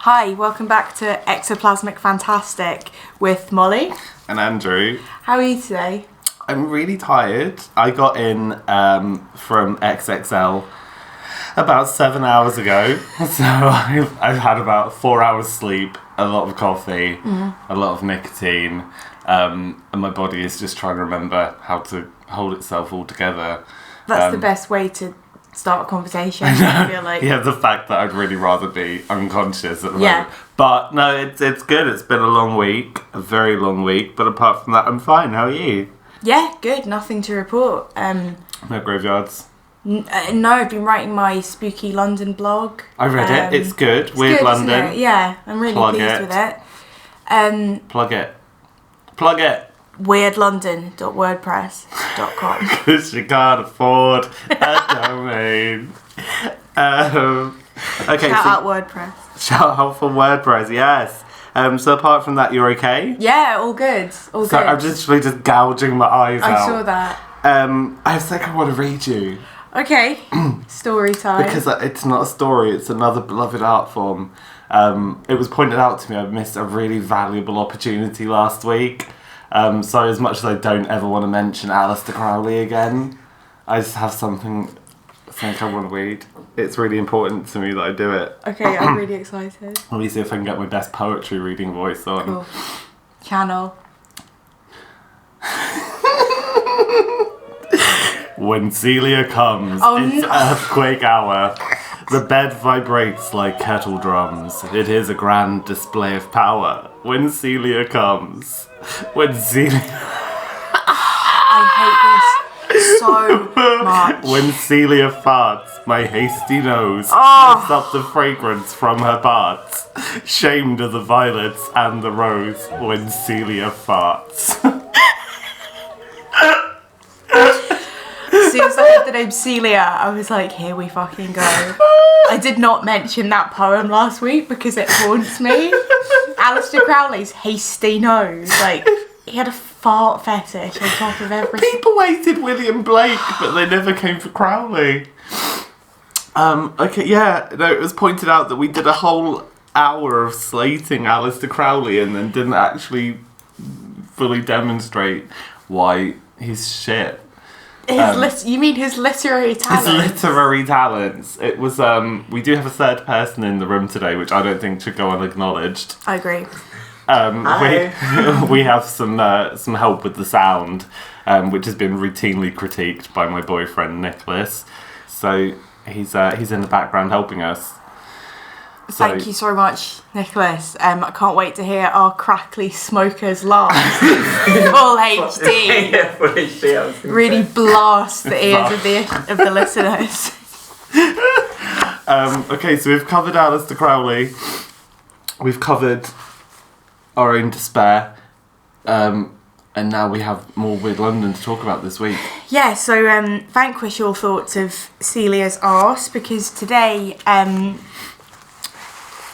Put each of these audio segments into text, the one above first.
Hi, welcome back to Ectoplasmic Fantastic with Molly. And Andrew. How are you today? I'm really tired. I got in from XXL about 7 hours ago. So I've had about 4 hours sleep, a lot of coffee, a lot of nicotine, and my body is just trying to remember how to hold itself all together. That's the best way to start a conversation, I feel like. Yeah, the fact that I'd really rather be unconscious at the moment. But no, it's good. It's been a long week, a very long week. But apart from that, I'm fine. How are you? Yeah, good. Nothing to report. No graveyards? No, I've been writing my spooky London blog. I read it. It's good. It's Weird good, London. isn't it? Yeah, I'm really pleased with it. Plug it. Plug it. weirdlondon.wordpress.com. Because you can't afford a domain. Okay, Shout out WordPress. Shout out for WordPress, yes. So apart from that, you're okay? Yeah, all good. All good. I'm just gouging my eyes out. I saw that. I think I want to read you. Okay. Story time. Because it's not a story, it's another beloved art form. It was pointed out to me I missed a really valuable opportunity last week. So as much as I don't ever want to mention Aleister Crowley again, I just have something I think I want to read. It's really important to me that I do it. Okay, I'm really excited. Let me see if I can get my best poetry reading voice on. Cool. Channel. When Celia comes, it's earthquake hour. The bed vibrates like kettle drums. It is a grand display of power. When Celia comes. When Celia... I hate this so much. When Celia farts, my hasty nose lifts up the fragrance from her parts. Shamed are the violets and the rose when Celia farts. As soon as I heard the name Celia, I was like, here we fucking go. I did not mention that poem last week because it haunts me. Aleister Crowley's hasty nose. Like, he had a fart fetish on top of everything. People hated William Blake, but they never came for Crowley. Okay, yeah. No, it was pointed out that we did a whole hour of slating Aleister Crowley and then didn't actually fully demonstrate why he's shit. You mean his literary talents? His literary talents. It was, we do have a third person in the room today, which I don't think should go unacknowledged. I agree. We have some help with the sound, which has been routinely critiqued by my boyfriend Nicholas. So he's in the background helping us. So, thank you so much, Nicholas. I can't wait to hear our crackly smokers laugh. Full HD. Really blast the ears of the listeners. Okay, so we've covered Aleister Crowley. We've covered our own despair. And now we have more Weird London to talk about this week. Yeah, so vanquish your thoughts of Celia's arse, because today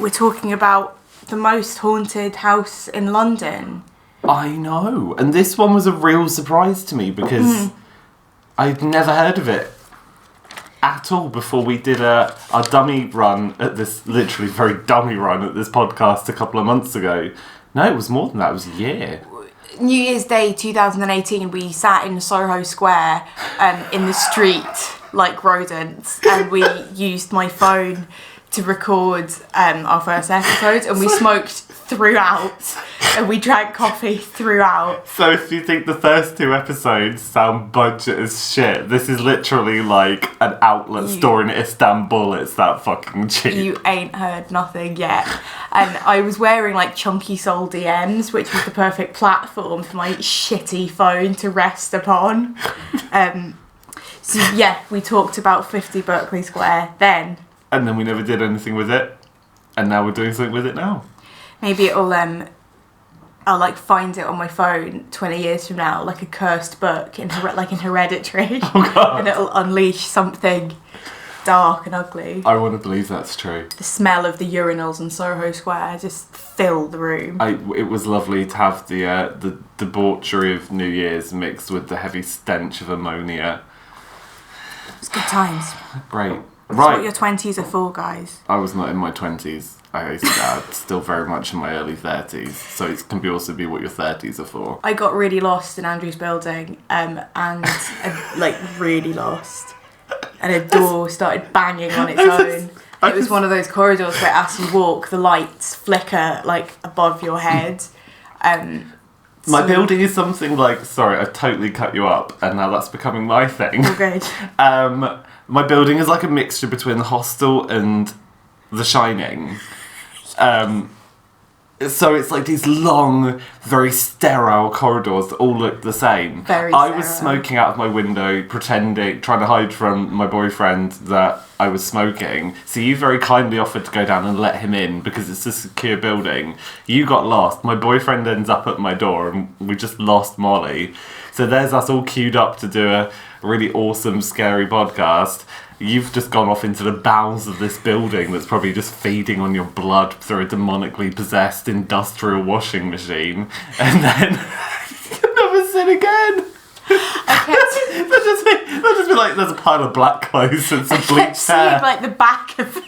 we're talking about the most haunted house in London. I know. And this one was a real surprise to me because I'd never heard of it at all before we did our dummy run at this, literally very dummy run at this podcast a couple of months ago. No, it was more than that. It was a year. New Year's Day 2018, we sat in Soho Square in the street like rodents, and we used my phone to record our first episode, and we smoked throughout. and we drank coffee throughout. So if you think the first 2 episodes sound budget as shit, this is literally like an outlet store in Istanbul. It's that fucking cheap. You ain't heard nothing yet. And I was wearing like chunky sole DMs, which was the perfect platform for my shitty phone to rest upon. So yeah, we talked about 50 Berkeley Square then. And then we never did anything with it. And now we're doing something with it now. Maybe it'll I'll like find it on my phone 20 years from now, like a cursed book in Hereditary. Oh God. And it'll unleash something dark and ugly. I want to believe that's true. The smell of the urinals in Soho Square just fill the room. It was lovely to have the debauchery of New Year's mixed with the heavy stench of ammonia. It's good times. Great. That's Right. what your 20s are for, guys. I was not in my 20s. I'm still very much in my early 30s. So it can also be what your 30s are for. I got really lost in Andrew's building, and like really lost. And a door started banging on its own. It was one of those corridors where as you walk, the lights flicker like above your head. My building is something like... Sorry, I totally cut you up, and now that's becoming my thing. Okay. My building is like a mixture between the Hostel and The Shining. So it's like these long, very sterile corridors that all look the same. I was smoking out of my window, trying to hide from my boyfriend that I was smoking. So you very kindly offered to go down and let him in because it's a secure building. You got lost. My boyfriend ends up at my door and we just lost Molly. So there's us all queued up to do a really awesome, scary podcast. You've just gone off into the bowels of this building that's probably just feeding on your blood through a demonically possessed industrial washing machine. And then you'll never sin again. They'll just be like, there's a pile of black clothes and some bleached hair. Like the back of...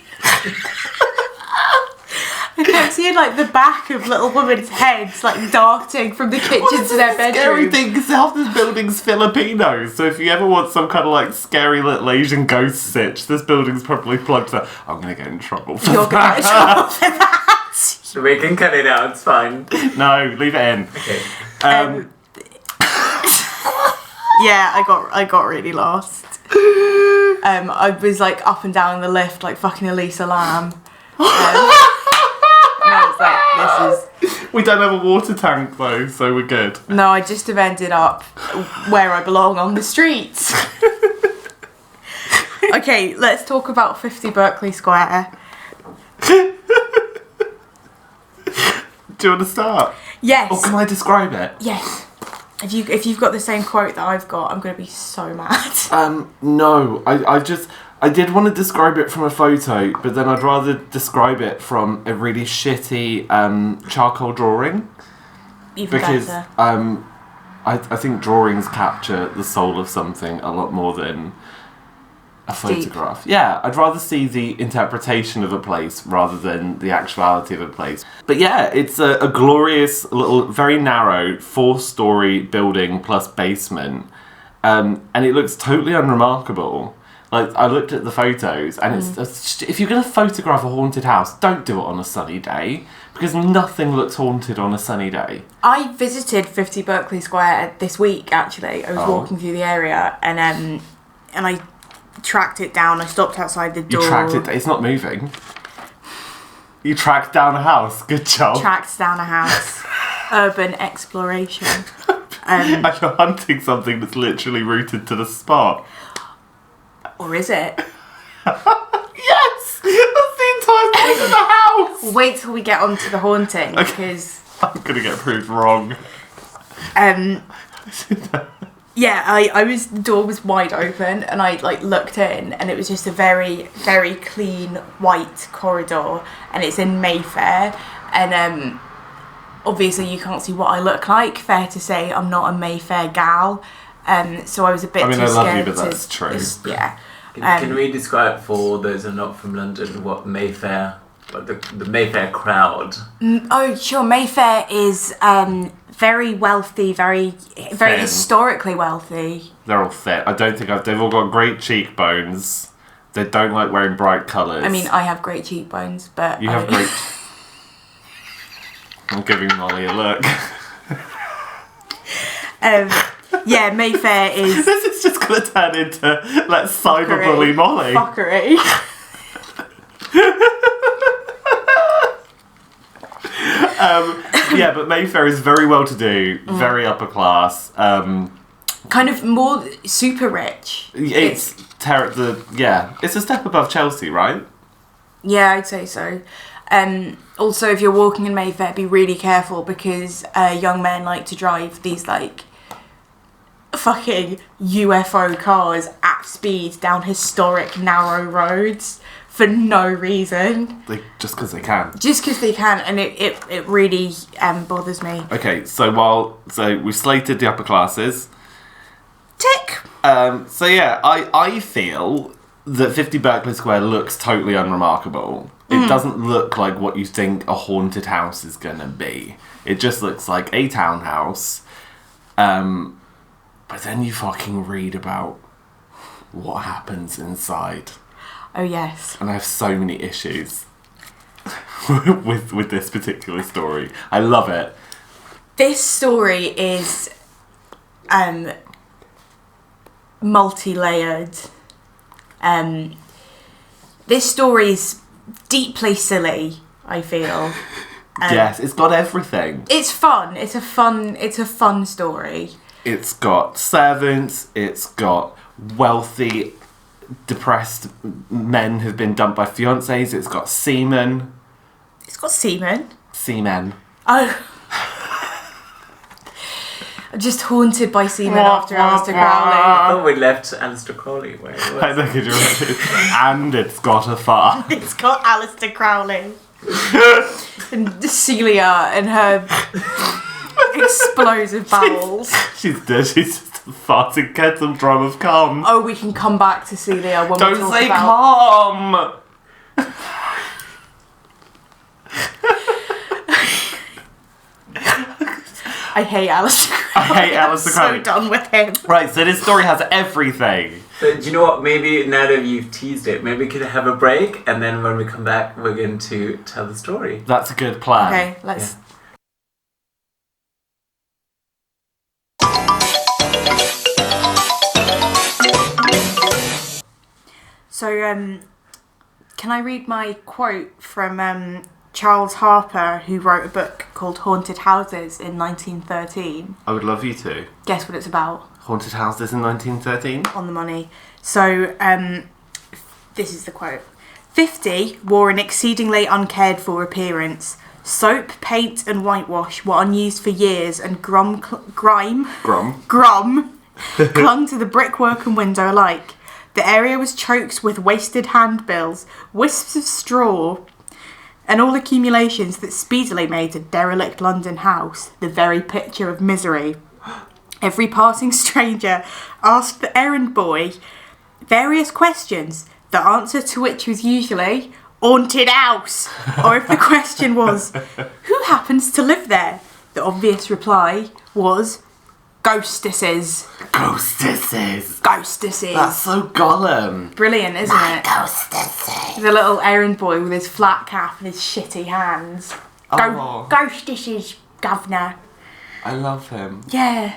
I kept seeing like the back of little women's heads like darting from the kitchen to their bedroom. Scary thing, because half this building's Filipino, so if you ever want some kind of like scary little Asian ghost sitch, this building's probably plugged to. I'm gonna get in trouble for You're gonna get in trouble for that. So we can cut it out, it's fine. No, leave it in. Okay. Yeah, I got really lost. I was like up and down the lift like fucking Elisa Lamb. And I was like, this is... We don't have a water tank though, so we're good. No, I just have ended up where I belong, on the streets. Okay, let's talk about 50 Berkeley Square. Do you want to start? Yes. Or can I describe it? Yes. If you've got the same quote that I've got, I'm going to be so mad. No. I did want to describe it from a photo, but then I'd rather describe it from a really shitty charcoal drawing. Even because, better. I think drawings capture the soul of something a lot more than a photograph. Deep. Yeah, I'd rather see the interpretation of a place rather than the actuality of a place. But yeah, it's a glorious little, very narrow 4-story building plus basement, and it looks totally unremarkable. Like, I looked at the photos, and it's if you're going to photograph a haunted house, don't do it on a sunny day, because nothing looks haunted on a sunny day. I visited 50 Berkeley Square this week, actually. I was walking through the area, and I tracked it down. I stopped outside the door. You tracked it. It's not moving. You tracked down a house. Good job. Tracked down a house. Urban exploration. Like you're hunting something that's literally rooted to the spot. Or is it? Yes! That's the entire point of the house! Wait till we get on to the haunting, because... I'm gonna get proved wrong. Yeah, the door was wide open, and I like looked in, and it was just a very, very clean white corridor, and it's in Mayfair, and obviously you can't see what I look like. Fair to say, I'm not a Mayfair gal, so I was a bit too scared. I love you, but that's true. Yeah. Can we describe for those who are not from London what Mayfair, what the Mayfair crowd? Oh, sure. Mayfair is very wealthy, very Thin. historically wealthy. They're all thin. I don't think they've all got great cheekbones. They don't like wearing bright colours. I mean, I have great cheekbones, but You have great... I'm giving Molly a look. Yeah, Mayfair is This is just going to turn into, let's cyberbully Molly. fuckery. Yeah, but Mayfair is very well to do, very upper class. Kind of more super rich. It's a step above Chelsea, right? Yeah, I'd say so. Also, if you're walking in Mayfair, be really careful because young men like to drive these like fucking UFO cars at speed down historic narrow roads for no reason. Just because they can. Just because they can, and it really bothers me. Okay, so we've slated the upper classes. Tick. So yeah, I feel that 50 Berkeley Square looks totally unremarkable. It doesn't look like what you think a haunted house is gonna be. It just looks like a townhouse. But then you fucking read about what happens inside. Oh yes. And I have so many issues with this particular story. I love it. This story is multi-layered. This story's deeply silly, I feel. Yes, it's got everything. It's fun. It's a fun story. It's got servants, it's got wealthy, depressed men who've been dumped by fiancés, it's got seamen. It's got seamen. Seamen. Oh. I'm just haunted by seamen after Aleister Crowley. Oh, we left Aleister Crowley. Where it was. I think and it's got a farm. It's got Aleister Crowley. And Celia and her explosive bowels. She's just a farting kettle drum of calm. Oh, we can come back to Celia when we Don't talk say about... calm! I hate Aleister Crowley. I hate Aleister Crowley. I'm so done with him. Right, so this story has everything. So, do you know what? Maybe now that you've teased it, maybe we could have a break, and then when we come back, we're going to tell the story. That's a good plan. Okay, let's... Yeah. So, can I read my quote from Charles Harper, who wrote a book called Haunted Houses in 1913? I would love you to. Guess what it's about? Haunted houses in 1913? On the money. So, this is the quote. 50 wore an exceedingly uncared for appearance. Soap, paint and whitewash were unused for years and grime clung to the brickwork and window alike. The area was choked with wasted handbills, wisps of straw, and all accumulations that speedily made a derelict London house the very picture of misery. Every passing stranger asked the errand boy various questions, the answer to which was usually, "Haunted house!" Or if the question was, "Who happens to live there?" the obvious reply was, "Ghostesses." Ghostesses. Ghostesses. That's so Gollum. Brilliant, isn't it? Ghostesses. The little errand boy with his flat cap and his shitty hands. Oh. Ghostesses, governor. I love him. Yeah,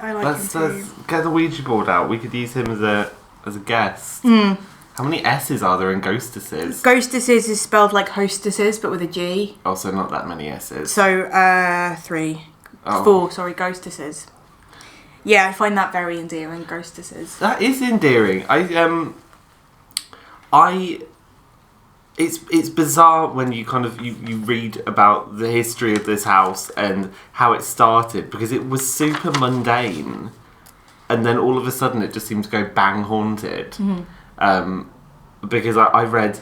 I like him Let's too. get the Ouija board out. We could use him as a guest. How many S's are there in ghostesses? Ghostesses is spelled like hostesses, but with a G. Also, not that many S's. So, 3. Oh. 4, sorry, ghostesses. Yeah, I find that very endearing, ghostesses. That is endearing. It's bizarre when you kind of you read about the history of this house and how it started, because it was super mundane, and then all of a sudden it just seemed to go bang haunted. Because I read,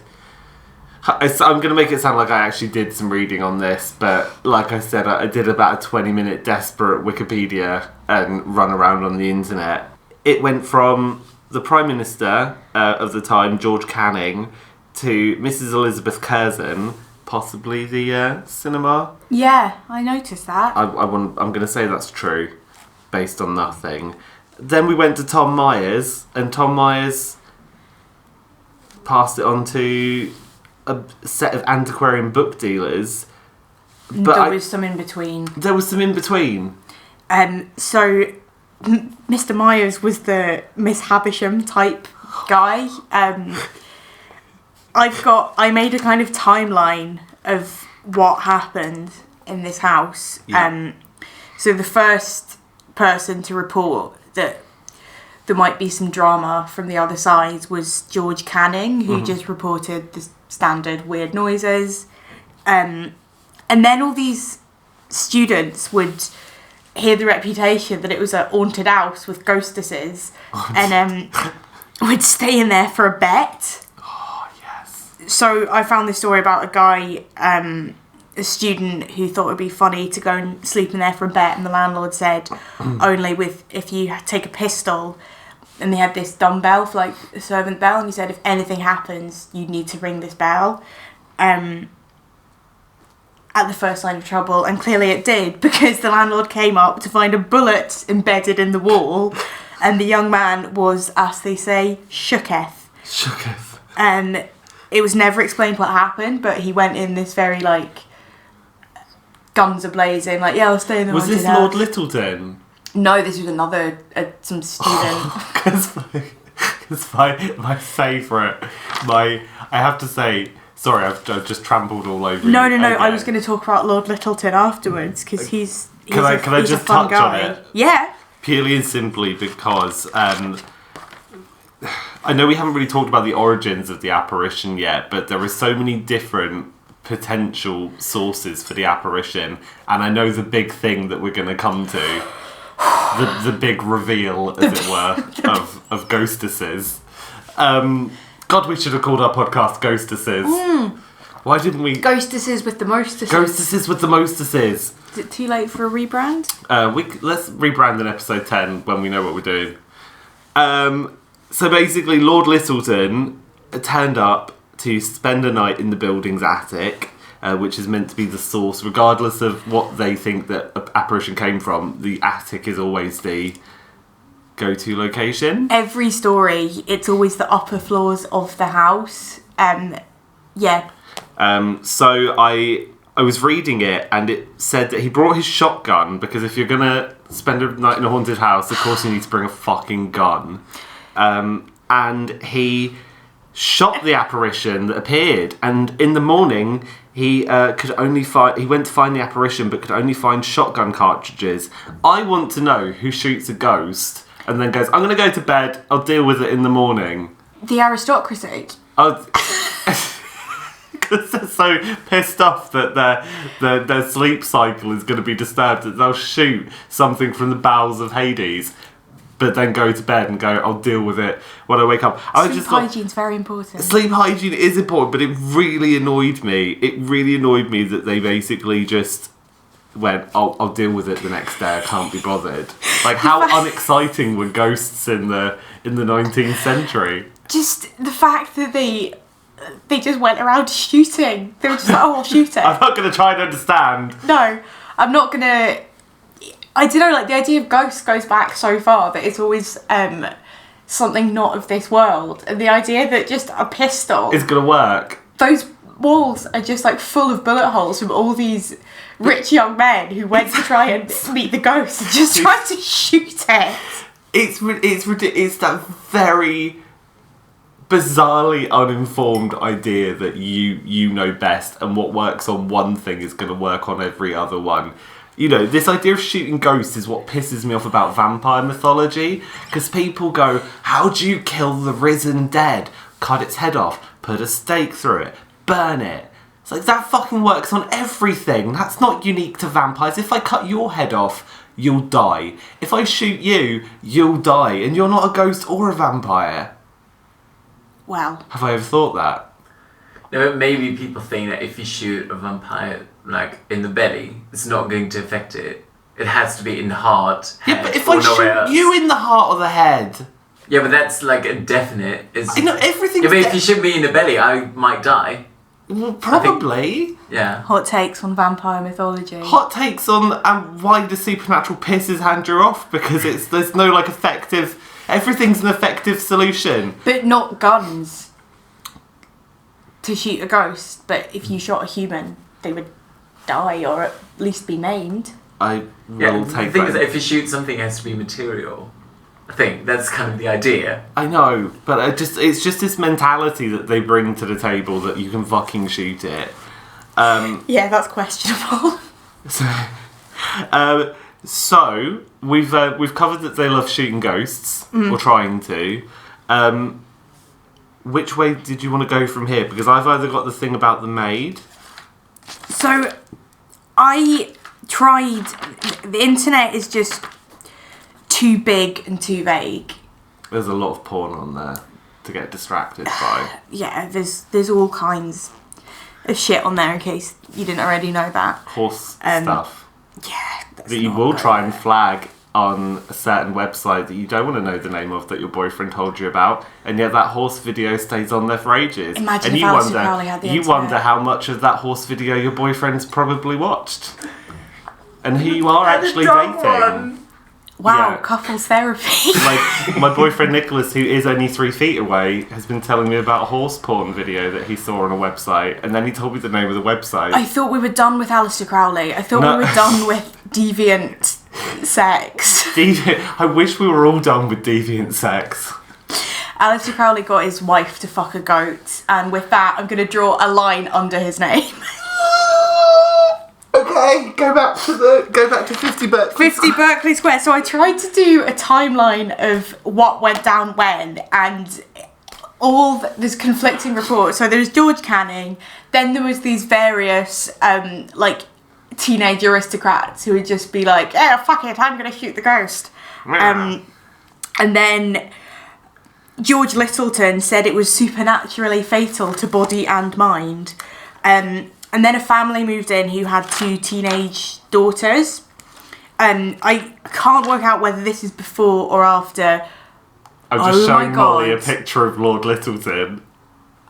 I'm going to make it sound like I actually did some reading on this, but like I said, I did about a 20-minute desperate Wikipedia and run around on the internet. It went from the Prime Minister of the time, George Canning, to Mrs. Elizabeth Curzon, possibly the cinema. Yeah, I noticed that. I'm going to say that's true, based on nothing. Then we went to Tom Myers, and Tom Myers passed it on to a set of antiquarian book dealers But there was some in between. There was some in between. So Mr. Myers was the Miss Havisham type guy. I made a kind of timeline of what happened in this house. Yeah. So the first person to report that there might be some drama from the other side was George Canning, who just reported the standard weird noises. And then all these students would hear the reputation that it was a haunted house with ghostesses and would stay in there for a bet. Oh, yes. So I found this story about a guy, a student who thought it would be funny to go and sleep in there for a bet, and the landlord said only if you take a pistol, and they had this dumbbell for like a servant bell, and he said if anything happens you need to ring this bell at the first sign of trouble, and clearly it did, because the landlord came up to find a bullet embedded in the wall, and the young man was, as they say, shooketh. And it was never explained what happened, but he went in this very like guns a-blazing, like, yeah, I'll stay in the Was this haunted Lord house. Littleton? No, this was another, some student. Because my favourite, I have to say, sorry, I've just trampled all over you. No, again. I was going to talk about Lord Littleton afterwards, because he's Can I he's just a fun touch on guy. it? Yeah. Purely and simply because I know we haven't really talked about the origins of the apparition yet, but there are so many different potential sources for the apparition, and I know the big thing that we're going to come to, the big reveal, as it were, of ghostesses. God, we should have called our podcast Ghostesses. Why didn't we? Ghostesses with the mostesses. Ghostesses with the mostesses. Is it too late for a rebrand? Let's rebrand in episode 10 when we know what we're doing. So basically, Lord Littleton turned up to spend a night in the building's attic, which is meant to be the source, regardless of what they think that apparition came from. The attic is always the go-to location. Every story, it's always the upper floors of the house. Yeah. So I was reading it, and it said that he brought his shotgun, because if you're gonna spend a night in a haunted house, of course you need to bring a fucking gun. And he shot the apparition that appeared, and in the morning he could only find. He went to find the apparition, but could only find shotgun cartridges. I want to know who shoots a ghost and then goes, "I'm gonna go to bed. I'll deal with it in the morning." The aristocracy. Because they're so pissed off that their sleep cycle is going to be disturbed that they'll shoot something from the bowels of Hades, but then go to bed and go, "I'll deal with it when I wake up." Sleep hygiene's very important. Sleep hygiene is important, but it really annoyed me. It really annoyed me that they basically just went, I'll deal with it the next day. I can't be bothered. Like, how unexciting were ghosts in the 19th century? Just the fact that they just went around shooting. They were just like, "Oh, I'll shoot it." I'm not going to try and understand. No, I'm not going to... I don't know, like, the idea of ghosts goes back so far that it's always something not of this world. And the idea that just a pistol... It's going to work. Those walls are just, like, full of bullet holes from all these rich young men who went to try and meet the ghost and just tried to shoot it. It's that very bizarrely uninformed idea that you know best, and what works on one thing is going to work on every other one. You know, this idea of shooting ghosts is what pisses me off about vampire mythology, because people go, "How do you kill the risen dead? Cut its head off, put a stake through it, burn it." It's like, that fucking works on everything. That's not unique to vampires. If I cut your head off, you'll die. If I shoot you, you'll die, and you're not a ghost or a vampire. Well, Have I ever thought that? No, maybe people think that if you shoot a vampire, like, in the belly, it's not going to affect it. It has to be in the heart, Yeah, head, but if or I nowhere shoot else. you in the heart or the head... Yeah, but that's like a definite. I know, everything's... Yeah, but if you shoot me in the belly, I might die. Well, probably. Yeah. hot takes on vampire mythology. Hot takes on why the supernatural pisses Andrew off, because there's no, like, effective... Everything's an effective solution. But not guns to shoot a ghost. But if you shot a human, they would die or at least be maimed. I will take the thing that. is, if you shoot something, it has to be material. I think that's kind of the idea. I know, but it's just this mentality that they bring to the table that you can fucking shoot it. Yeah, that's questionable. So we've covered that they love shooting ghosts, or trying to. Which way did you want to go from here? Because I've either got the thing about the maid. So I tried. The internet is just too big and too vague. There's a lot of porn on there to get distracted by. Yeah, there's all kinds of shit on there in case you didn't already know that. Horse stuff. Yeah, that's That you not will great. try and flag on a certain website that you don't want to know the name of, that your boyfriend told you about, and yet that horse video stays on there for ages. Imagine and if you Alistair Crowley had the you internet. wonder how much of that horse video your boyfriend's probably watched, and who you are actually dating. Wow, Yeah. couples therapy. Like, my boyfriend Nicholas, who is only 3 feet away, has been telling me about a horse porn video that he saw on a website, and then he told me the name of the website. I thought we were done with Alistair Crowley. I thought No. we were done with deviant sex. I wish we were all done with deviant sex. Alistair Crowley got his wife to fuck a goat, and with that, I'm going to draw a line under his name. Okay, go back to 50 Berkeley. 50 Berkeley Square. So I tried to do a timeline of what went down when, and there's conflicting reports. So there was George Canning, then there was these various like teenage aristocrats who would just be like, "Yeah, fuck it, I'm gonna shoot the ghost." And then George Littleton said it was supernaturally fatal to body and mind. And then a family moved in who had 2 teenage daughters. I can't work out whether this is before or after. I'm just Oh my showing Molly a God. picture of Lord Littleton.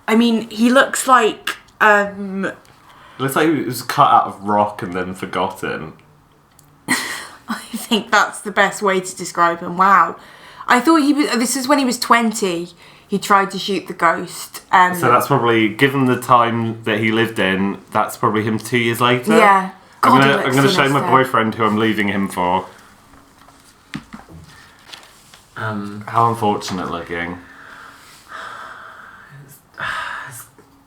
I mean, he looks like Looks like it was cut out of rock and then forgotten. I think that's the best way to describe him. Wow. I thought this is when he was 20. He tried to shoot the ghost. So that's probably, given the time that he lived in, that's probably him 2 years later. Yeah. God, he looks I'm gonna show my sinister. boyfriend who I'm leaving him for. How unfortunate looking.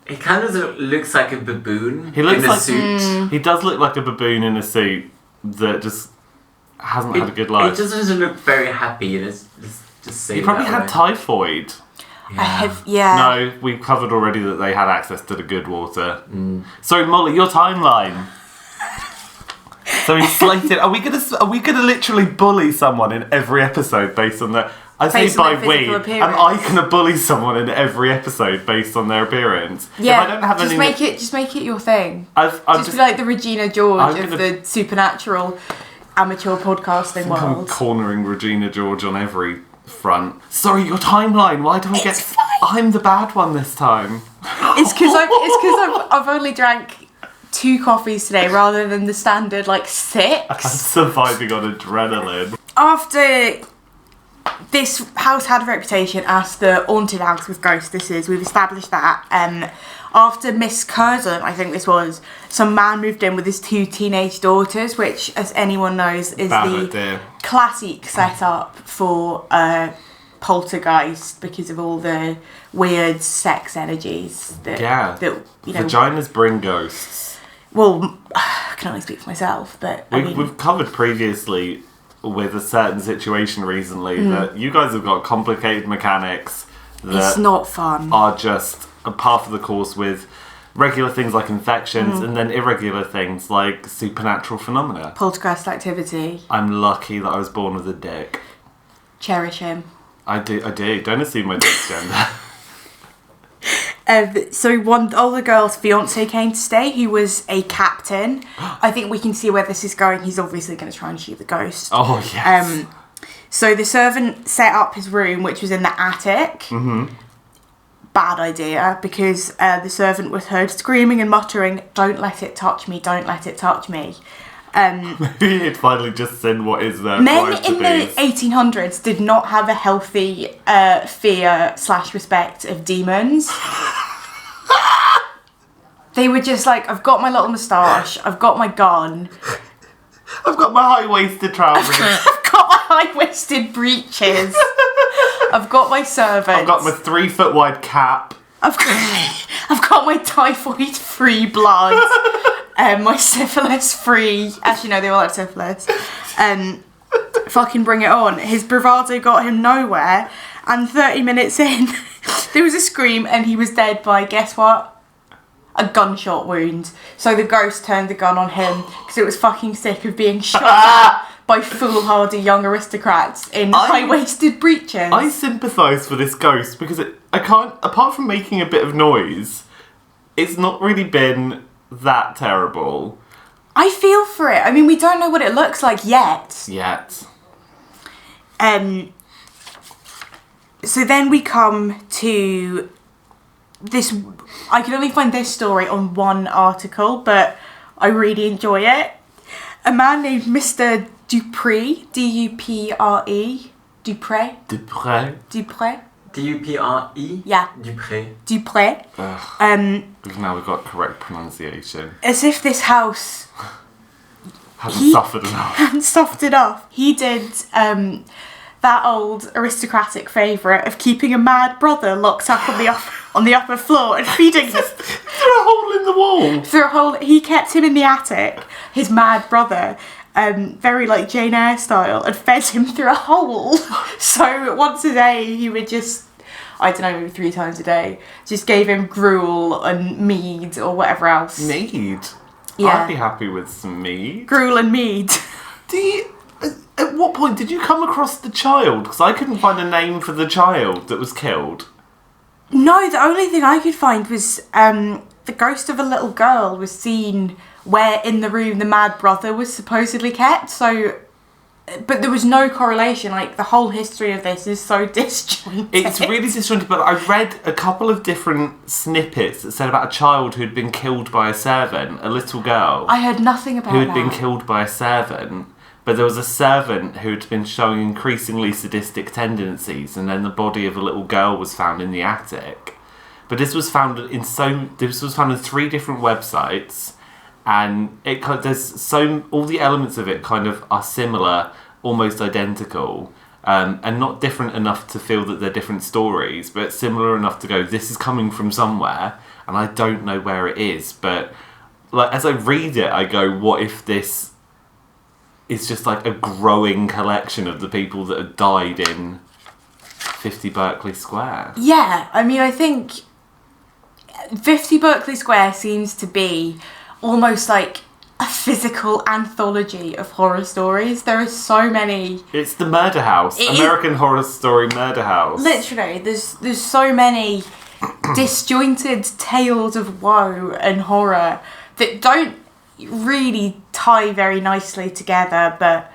He kind of looks like a baboon He looks in a like suit. He does look like a baboon in a suit that just hasn't had a good life. He just doesn't look very happy, and it's just say He probably that had way. typhoid. Yeah. No, we've covered already that they had access to the good water. Sorry, Molly, your timeline. So he's slated. Are we gonna literally bully someone in every episode based on their? I say Based on by their we. physical Am appearance. I gonna bully someone in every episode based on their appearance? Yeah. If I don't have just any, make it your thing. I'm Just be like the Regina George I'm of gonna- the supernatural amateur podcasting I'm world. cornering Regina George on every front. Sorry, your timeline. Why do we get? fine. I'm the bad one this time. It's because I've only drank 2 coffees today rather than the standard like 6. I'm surviving on adrenaline. After this house had a reputation as the haunted house with ghostesses, we've established that. After Miss Curzon, I think this was, some man moved in with his 2 teenage daughters, which, as anyone knows, is Bad the idea. classic setup for poltergeist because of all the weird sex energies that you know. Vaginas bring ghosts. Well, I can only speak for myself, but I mean, We've covered previously with a certain situation recently that you guys have got complicated mechanics that it's not fun. are just a part of the course with regular things like infections and then irregular things like supernatural phenomena. Poltergeist activity. I'm lucky that I was born with a dick. Cherish him. I do. Don't assume my dick's gender. So one older girl's fiance came to stay, who was a captain. I think we can see where this is going. He's obviously going to try and shoot the ghost. Oh, yes. So the servant set up his room, which was in the attic. Mm-hmm. Bad idea, because the servant was heard screaming and muttering, "Don't let it touch me, don't let it touch me." He'd finally just seen what is there. Men in the 1800s did not have a healthy fear/respect of demons. They were just like, I've got my little moustache, I've got my gun, I've got my high-waisted trousers. I've got my high-waisted breeches, I've got my servants. I've got my 3-foot wide cap. I've got my typhoid-free blood, my syphilis-free. Actually, no, they all have syphilis. Fucking bring it on. His bravado got him nowhere, and 30 minutes in, there was a scream, and he was dead by, guess what? A gunshot wound. So the ghost turned the gun on him because it was fucking sick of being shot at by foolhardy young aristocrats in high-waisted breeches. I sympathise for this ghost because I can't, apart from making a bit of noise, it's not really been that terrible. I feel for it. I mean, we don't know what it looks like yet. So then we come to this. I can only find this story on one article, but I really enjoy it. A man named Mr. Dupree, D-U-P-R-E, Dupree. Dupree? Dupree. D-U-P-R-E? Yeah. Dupree. Dupree. Now we've got correct pronunciation. As if this house Hasn't suffered enough. hadn't suffered enough. He did that old aristocratic favourite of keeping a mad brother locked up on the upper floor and feeding him Through a hole in the wall. through a hole. He kept him in the attic, his mad brother, very like Jane Eyre style, and fed him through a hole. So once a day he would just, I don't know, maybe 3 times a day, just gave him gruel and mead or whatever else. Mead? Yeah. I'd be happy with some mead. Gruel and mead. At what point did you come across the child? Because I couldn't find a name for the child that was killed. No, the only thing I could find was the ghost of a little girl was seen where in the room the mad brother was supposedly kept. So, but there was no correlation. Like, the whole history of this is so disjointed. It's really disjointed, but I read a couple of different snippets that said about a child who'd been killed by a servant, a little girl. I heard nothing about who had that. been killed by a servant, but there was a servant who'd been showing increasingly sadistic tendencies, and then the body of a little girl was found in the attic. But this was found in 3 different websites, and all the elements of it kind of are similar, almost identical, and not different enough to feel that they're different stories, but similar enough to go, this is coming from somewhere, and I don't know where it is. But like, as I read it, I go, what if this is just like a growing collection of the people that have died in 50 Berkeley Square? Yeah, I mean, I think 50 Berkeley Square seems to be almost like a physical anthology of horror stories. There are so many. It's the murder house. American Horror Story murder house. Literally, there's so many disjointed tales of woe and horror that don't really tie very nicely together, but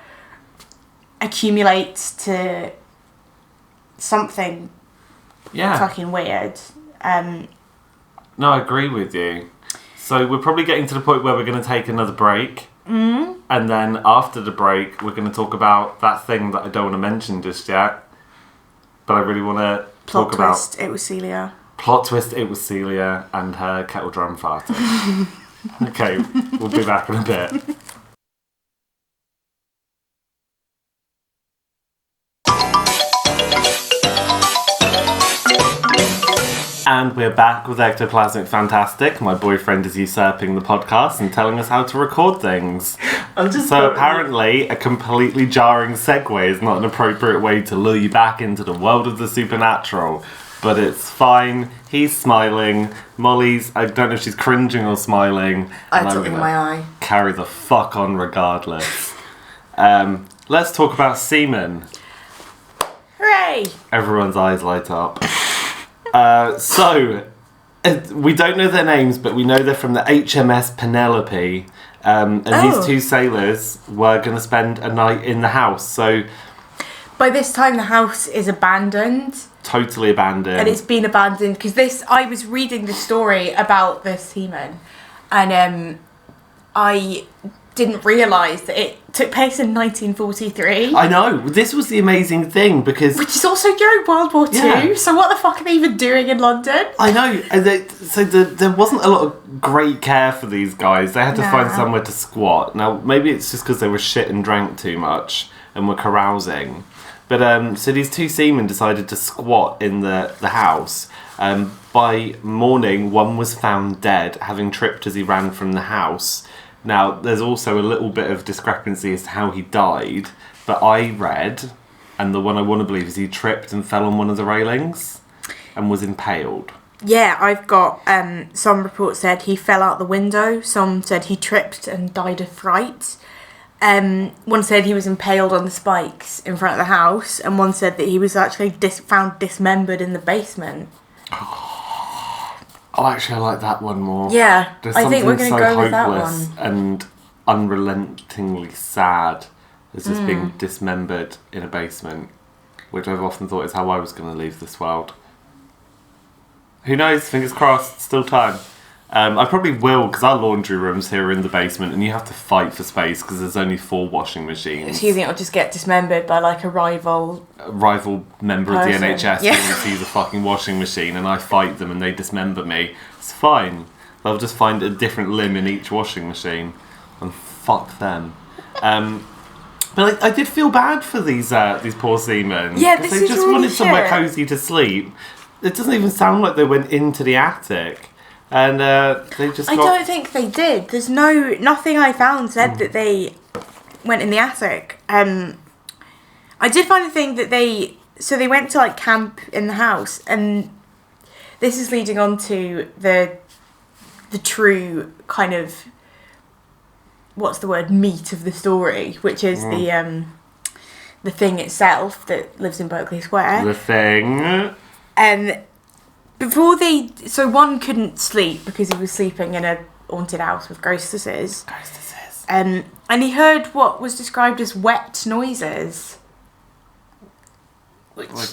accumulate to something fucking weird. No, I agree with you. So we're probably getting to the point where we're going to take another break. And then after the break, we're going to talk about that thing that I don't want to mention just yet. But I really want to talk about... Plot twist, it was Celia. Plot twist, it was Celia and her kettle drum farting. Okay, we'll be back in a bit. And we're back with Ectoplasmic Fantastic. My boyfriend is usurping the podcast and telling us how to record things. So apparently, a completely jarring segue is not an appropriate way to lure you back into the world of the supernatural. But it's fine. He's smiling. Molly's, I don't know if she's cringing or smiling. I had something in my eye. Carry the fuck on regardless. Let's talk about seamen. Hooray! Everyone's eyes light up. We don't know their names, but we know they're from the HMS Penelope. And these 2 sailors were going to spend a night in the house. So by this time, the house is abandoned. Totally abandoned. And it's been abandoned because I was reading the story about the seamen, and I didn't realise that it took place in 1943. I know. This was the amazing thing because... Which is also during World War II, so what the fuck are they even doing in London? I know. And there wasn't a lot of great care for these guys. They had to find somewhere to squat. Now, maybe it's just because they were shit and drank too much and were carousing. But so these two seamen decided to squat in the house. By morning, one was found dead, having tripped as he ran from the house. Now, there's also a little bit of discrepancy as to how he died, but I read, and the one I want to believe is he tripped and fell on one of the railings and was impaled. Yeah, I've got, some reports said he fell out the window, some said he tripped and died of fright. One said he was impaled on the spikes in front of the house, and one said that he was actually found dismembered in the basement. Oh, actually, I like that one more. Yeah, There's I think we're going to so go with that hopeless one. and unrelentingly sad as just being dismembered in a basement, which I've often thought is how I was going to leave this world. Who knows? Fingers crossed. Still time. I probably will, because our laundry rooms here are in the basement and you have to fight for space because there's only 4 washing machines. So you think it'll just get dismembered by like a rival Member person. of the NHS Yeah. who sees a fucking washing machine and I fight them and they dismember me? It's fine. They'll just find a different limb in each washing machine and fuck them. But I did feel bad for these poor seamen. Yeah, 'cause this they is just really wanted somewhere shit. cosy to sleep. It doesn't even sound like they went into the attic. And they just I don't think they did. There's nothing I found said that they went in the attic. I did find a thing that they went to like camp in the house, and this is leading on to the true kind of, what's the word, meat of the story, which is the thing itself that lives in Berkeley Square. The thing. And one couldn't sleep because he was sleeping in a haunted house with ghostesses. Ghostesses. And he heard what was described as wet noises. Which, Like,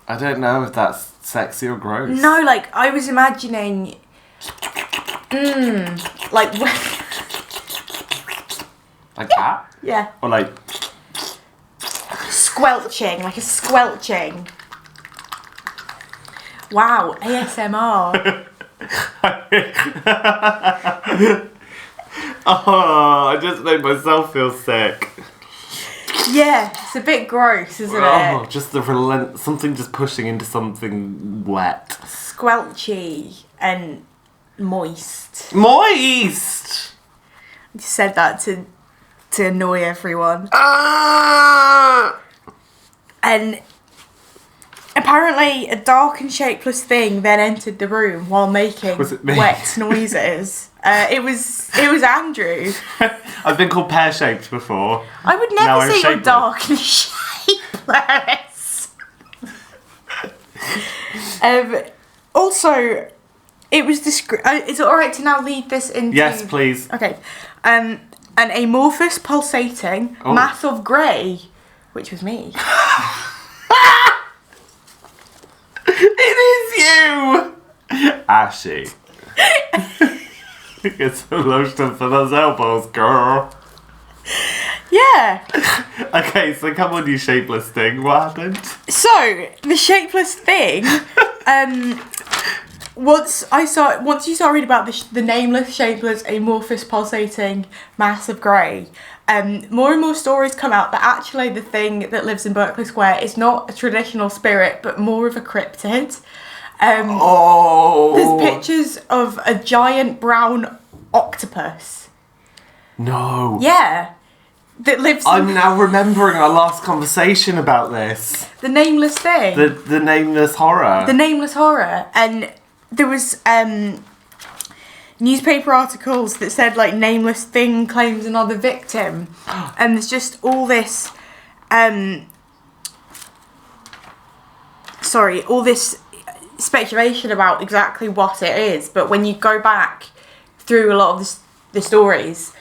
I don't know if that's sexy or gross. no, like, I was imagining... like... Like that? yeah. Or like... Squelching, like a squelching. Wow, ASMR. Oh, I just made myself feel sick. Yeah, it's a bit gross, isn't Oh, it? just something just pushing into something wet. Squelchy and moist. Moist! I just said that to annoy everyone. Ah! And apparently a dark and shapeless thing then entered the room while making Was it me? wet noises. It was Andrew. I've been called pear-shaped before. I would Now never I'm say you're shapeless. dark and shapeless. Also, it was is it alright to now lead this into... Yes, please. Okay. An amorphous pulsating mass of grey, which was me. It is you! Ashy. Get some lotion for those elbows, girl. Yeah. Okay, so come on, you shapeless thing. What happened? So the shapeless thing. Once you start reading about the nameless, shapeless, amorphous, pulsating mass of grey, more and more stories come out that actually the thing that lives in Berkeley Square is not a traditional spirit, but more of a cryptid. There's pictures of a giant brown octopus. No. Yeah. That lives I'm now remembering our last conversation about this. the nameless thing. The nameless horror. The nameless horror. And there was newspaper articles that said like nameless thing claims another victim. And there's just all this all this speculation about exactly what it is, but when you go back through a lot of the stories,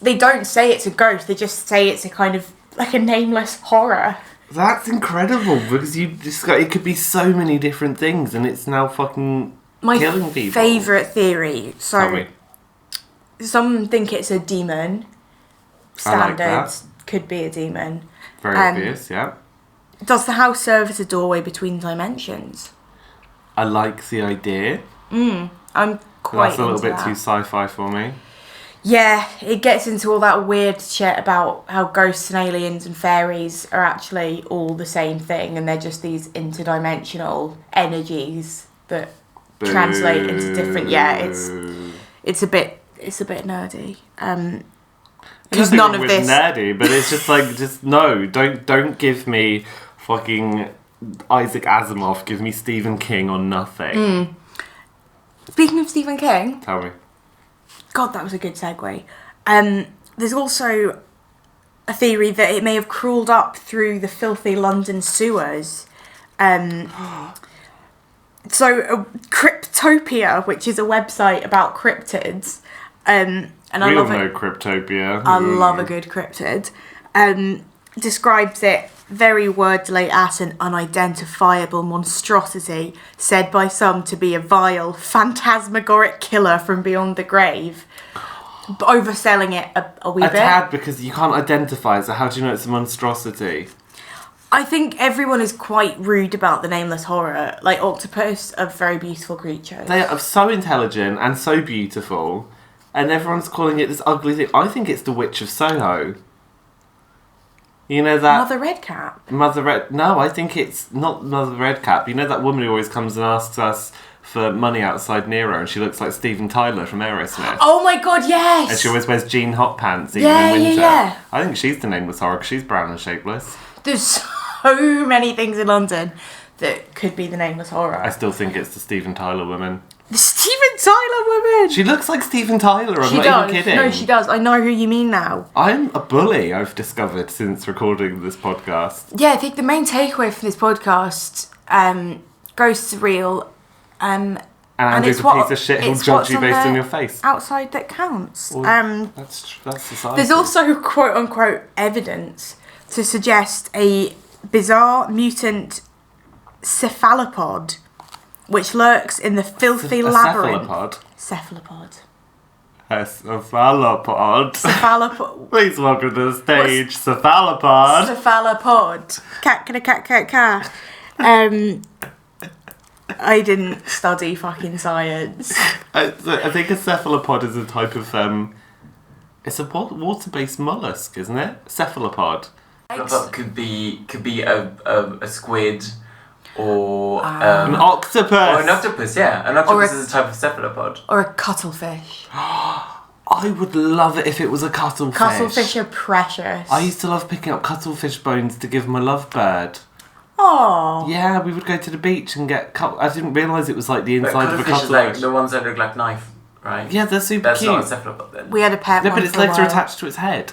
they don't say it's a ghost, they just say it's a kind of like a nameless horror. That's incredible because you just it could be so many different things and it's now fucking My killing people. favourite theory. Tell me. some think it's a demon. I like Standard that. could be a demon. Very obvious, yeah. Does the house serve as a doorway between dimensions? I like the idea. I'm But quite that's a little into bit that. too sci-fi for me. Yeah, it gets into all that weird shit about how ghosts and aliens and fairies are actually all the same thing, and they're just these interdimensional energies that translate into different. Yeah, it's a bit nerdy. Because Nothing none wrong of with this. nerdy, but it's just like, just no, don't give me fucking Isaac Asimov. Give me Stephen King on nothing. Speaking of Stephen King, Tell me. God, that was a good segue. There's also a theory that it may have crawled up through the filthy London sewers. So Cryptopia, which is a website about cryptids, and I We all love know it. Cryptopia. I love a good cryptid. Describes it very wordily as an unidentifiable monstrosity, said by some to be a vile, phantasmagoric killer from beyond the grave. Overselling it a wee A bit. tad, because you can't identify it, so how do you know it's a monstrosity? I think everyone is quite rude about the nameless horror. Like, octopus are very beautiful creatures. They are so intelligent and so beautiful, and everyone's calling it this ugly thing. I think it's the Witch of Soho. You know that... Mother Redcap. Mother Red... No, I think it's not Mother Redcap. You know that woman who always comes and asks us for money outside Nero, and she looks like Steven Tyler from Aerosmith. Oh my god, yes! And she always wears jean hot pants even Yeah, in winter. yeah. I think she's the nameless horror because she's brown and shapeless. There's so many things in London that could be the nameless horror. I still think it's the Steven Tyler woman. The Steven Tyler woman! She looks like Steven Tyler, I'm She not does. even kidding. No, she does. I know who you mean now. I'm a bully, I've discovered since recording this podcast. Yeah, I think the main takeaway from this podcast, ghosts are real, And and Andrew's it's a piece of shit who'll it's judge what's you on based the on your face. outside that counts. Well, that's society. There's also quote unquote evidence to suggest a bizarre mutant cephalopod which lurks in the filthy labyrinth. Cephalopod. Cephalopod. A cephalopod. Cephalopod. Please welcome to the stage, cephalopod. Cephalopod. Cat. I didn't study fucking science. I think a cephalopod is a type of it's a water-based mollusk, isn't it? Cephalopod. But could be a squid or An octopus. or an octopus. Yeah, an octopus Or a- is a type of cephalopod. Or a cuttlefish. I would love it if it was a cuttlefish. Cuttlefish are precious. I used to love picking up cuttlefish bones to give my lovebird. Oh. Yeah, we would go to the beach and get I didn't realise it was like the But inside of a cuttlefish is cuttlefish. like the ones that look like knife, right? Yeah, they're super That's cute. not a cephalopod then. We had a pet No, one but its for a legs are while. attached to its head.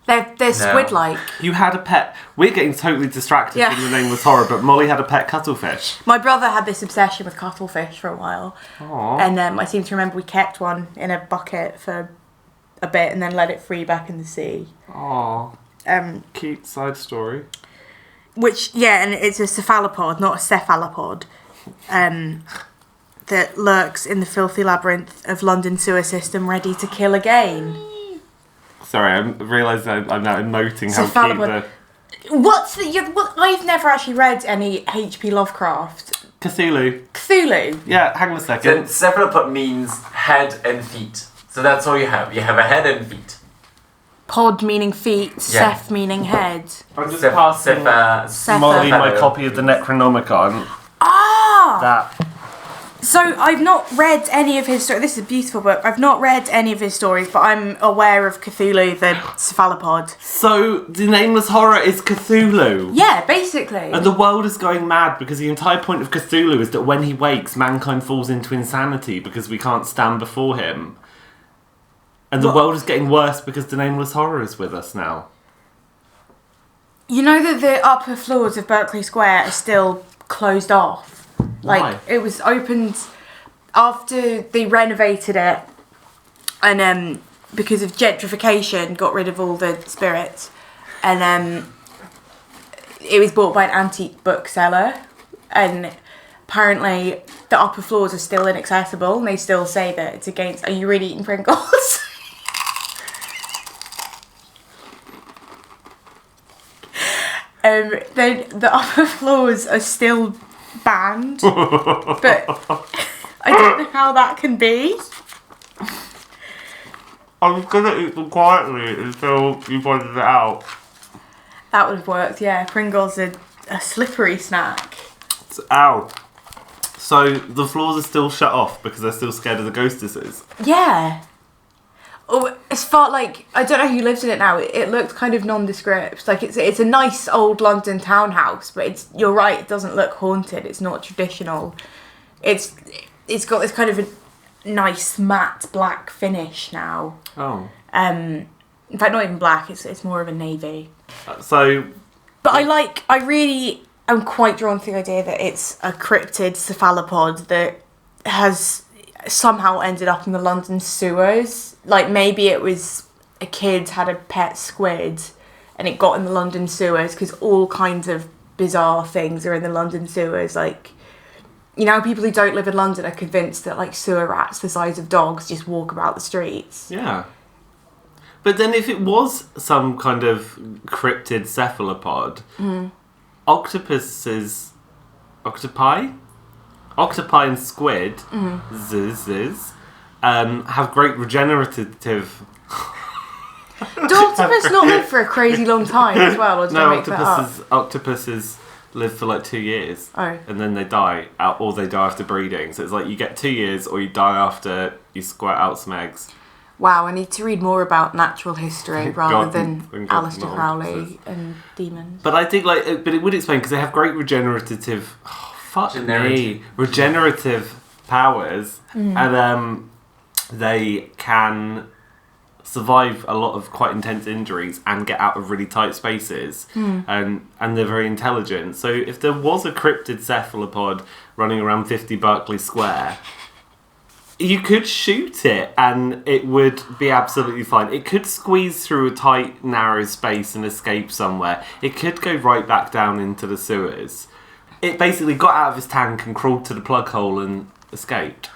They're squid-like. You had a pet. We're getting totally distracted Yeah. from the nameless horror, but Molly had a pet cuttlefish. My brother had this obsession with cuttlefish for a while. Aww. And I seem to remember we kept one in a bucket for a bit and then let it free back in the sea. Aww. Cute side story. Which, yeah, and it's a cephalopod, not a cephalopod, that lurks in the filthy labyrinth of London sewer system, ready to kill again. Sorry, I realised I'm now emoting how Cephalopod. cute the... What's the... I've never actually read any H.P. Lovecraft. Cthulhu. Cthulhu. Yeah, hang on a So second. cephalopod means head and feet. So that's all you have. You have a head and feet. Pod meaning feet, Yeah. Ceph meaning head. I'm just Cepha. Molly my copy of the Necronomicon. Ah! That... So I've not read any of his stories. This is a beautiful book. I've not read any of his stories, but I'm aware of Cthulhu, the cephalopod. So, the nameless horror is Cthulhu. Yeah, basically. And the world is going mad because the entire point of Cthulhu is that when he wakes, mankind falls into insanity because we can't stand before him. And the world is getting worse because the nameless horror is with us now. You know that the upper floors of Berkeley Square are still closed off? Like, Why? it was opened after they renovated it and because of gentrification, got rid of all the spirits. And it was bought by an antique bookseller. And apparently the upper floors are still inaccessible, and they still say that it's against. Are you really eating Pringles? The upper floors are still banned, but I don't know how that can be. I was gonna eat them quietly until you pointed it out. That would have worked, yeah. Pringles are a slippery snack. Ow. So the floors are still shut off because they're still scared of the ghostesses. Yeah. Oh, it's far like, I don't know who lives in it now. It looked kind of nondescript. Like it's a nice old London townhouse, but you're right, it doesn't look haunted. It's not traditional. It's got this kind of a nice matte black finish now. Oh. In fact, not even black. It's more of a navy. But I really am quite drawn to the idea that it's a cryptid cephalopod that has somehow ended up in the London sewers. Like maybe it was a kid had a pet squid and it got in the London sewers, because all kinds of bizarre things are in the London sewers. Like, you know, people who don't live in London are convinced that like sewer rats the size of dogs just walk about the streets. Yeah. But then if it was some kind of cryptid cephalopod, octopi and squid, have great regenerative... Do octopus not live for a crazy long time as well, or did I make that up? Octopuses live for like 2 years. Oh. And then they die, or they die after breeding. So it's like you get 2 years, or you die after you squirt out some eggs. Wow, I need to read more about natural history rather than Aleister not Crowley octopuses. and demons. But I think but it would explain, because they have great regenerative powers, and they can survive a lot of quite intense injuries and get out of really tight spaces, and they're very intelligent. So if there was a cryptid cephalopod running around 50 Berkeley Square, you could shoot it and it would be absolutely fine. It could squeeze through a tight, narrow space and escape somewhere. It could go right back down into the sewers. It basically got out of his tank and crawled to the plug hole and escaped.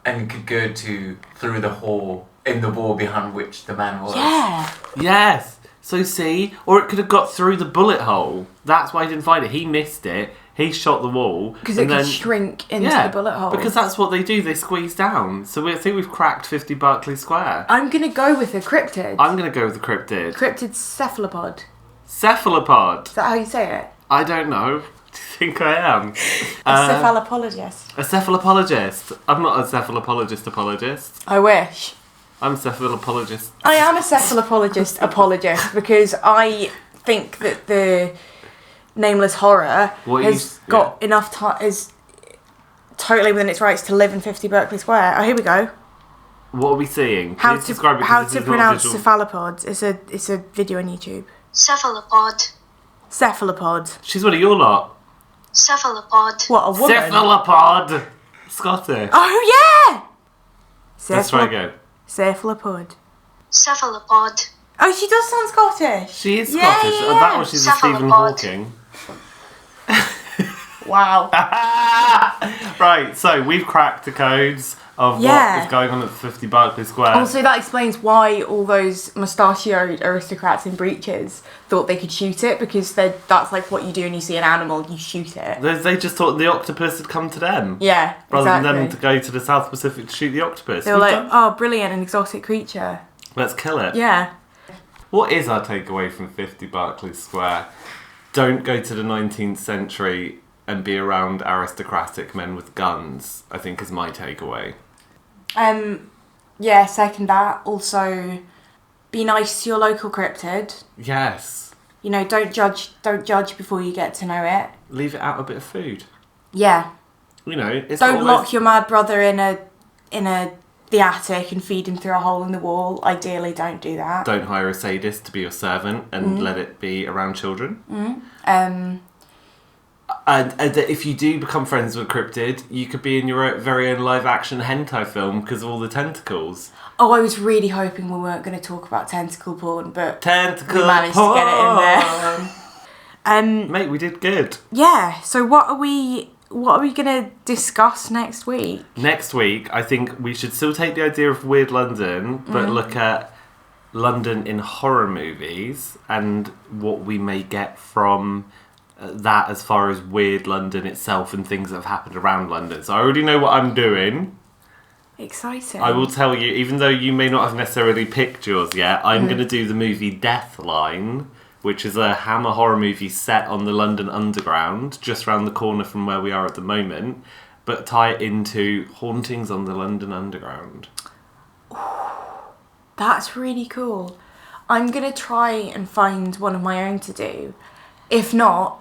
And could go through the hole in the wall behind which the man was. Yeah. Yes. So see, or it could have got through the bullet hole. That's why he didn't find it. He missed it. He shot the wall. Because it could shrink into the bullet hole. Because that's what they do. They squeeze down. So I think we've cracked 50 Berkeley Square. I'm going to go with a cryptid. I'm going to go with the cryptid. Cryptid cephalopod. Cephalopod. Is that how you say it? I don't know. Do you think I am? A cephalopologist. A cephalopologist. I'm not a cephalopologist. I wish. I'm a cephalopologist. I am a cephalopologist apologist, because I think that the Nameless Horror has got enough time, is totally within its rights to live in 50 Berkeley Square. Oh, here we go. What are we seeing? How to pronounce cephalopods. It's a video on YouTube. Cephalopod. Cephalopod. She's one of your lot. Cephalopod. What, a woman? Cephalopod. Scottish. Oh, yeah! Let's try again. Cephalopod. Cephalopod. Oh, she does sound Scottish. She is Scottish. Yeah. That was she's a Stephen Hawking. Wow. Right, so we've cracked the codes of what is going on at 50 Berkeley Square. Also, that explains why all those mustachioed aristocrats in breeches thought they could shoot it, because that's like what you do when you see an animal, you shoot it. They just thought the octopus had come to them. Yeah, rather than them to go to the South Pacific to shoot the octopus. They were like, oh, brilliant, an exotic creature. Let's kill it. Yeah. What is our takeaway from 50 Berkeley Square? Don't go to the 19th century and be around aristocratic men with guns, I think is my takeaway. Yeah, second that. Also, be nice to your local cryptid. Yes. You know, don't judge before you get to know it. Leave it out a bit of food. Yeah. You know, it's don't lock your mad brother in the attic and feed him through a hole in the wall. Ideally, don't do that. Don't hire a sadist to be your servant and let it be around children. And if you do become friends with a cryptid, you could be in your very own live-action hentai film because of all the tentacles. Oh, I was really hoping we weren't going to talk about tentacle porn, but tentacle we managed to get it in there. Mate, we did good. Yeah. So what are we what are we going to discuss next week? Next week, I think we should still take the idea of Weird London, but look at London in horror movies and what we may get from that as far as Weird London itself and things that have happened around London. So I already know what I'm doing. Exciting. I will tell you, even though you may not have necessarily picked yours yet, I'm going to do the movie Deathline, which is a Hammer horror movie set on the London Underground, just round the corner from where we are at the moment, but tie it into hauntings on the London Underground. That's really cool. I'm going to try and find one of my own to do. If not,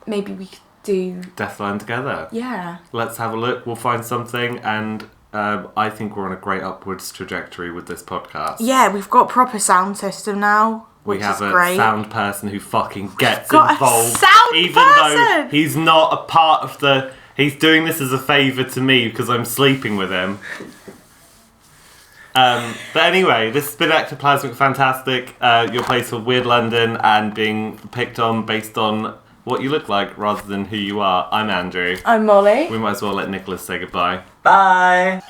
maybe we could do... Deathline together. Yeah. Let's have a look. We'll find something, and I think we're on a great upwards trajectory with this podcast. Yeah, we've got proper sound system now, which We have is a great. sound person who fucking gets got a involved. sound even person! though he's not a part of the... He's doing this as a favour to me because I'm sleeping with him. But anyway, this has been Ectoplasmic Fantastic, your place for Weird London and being picked on based on what you look like rather than who you are. I'm Andrew. I'm Molly. We might as well let Nicholas say goodbye. Bye!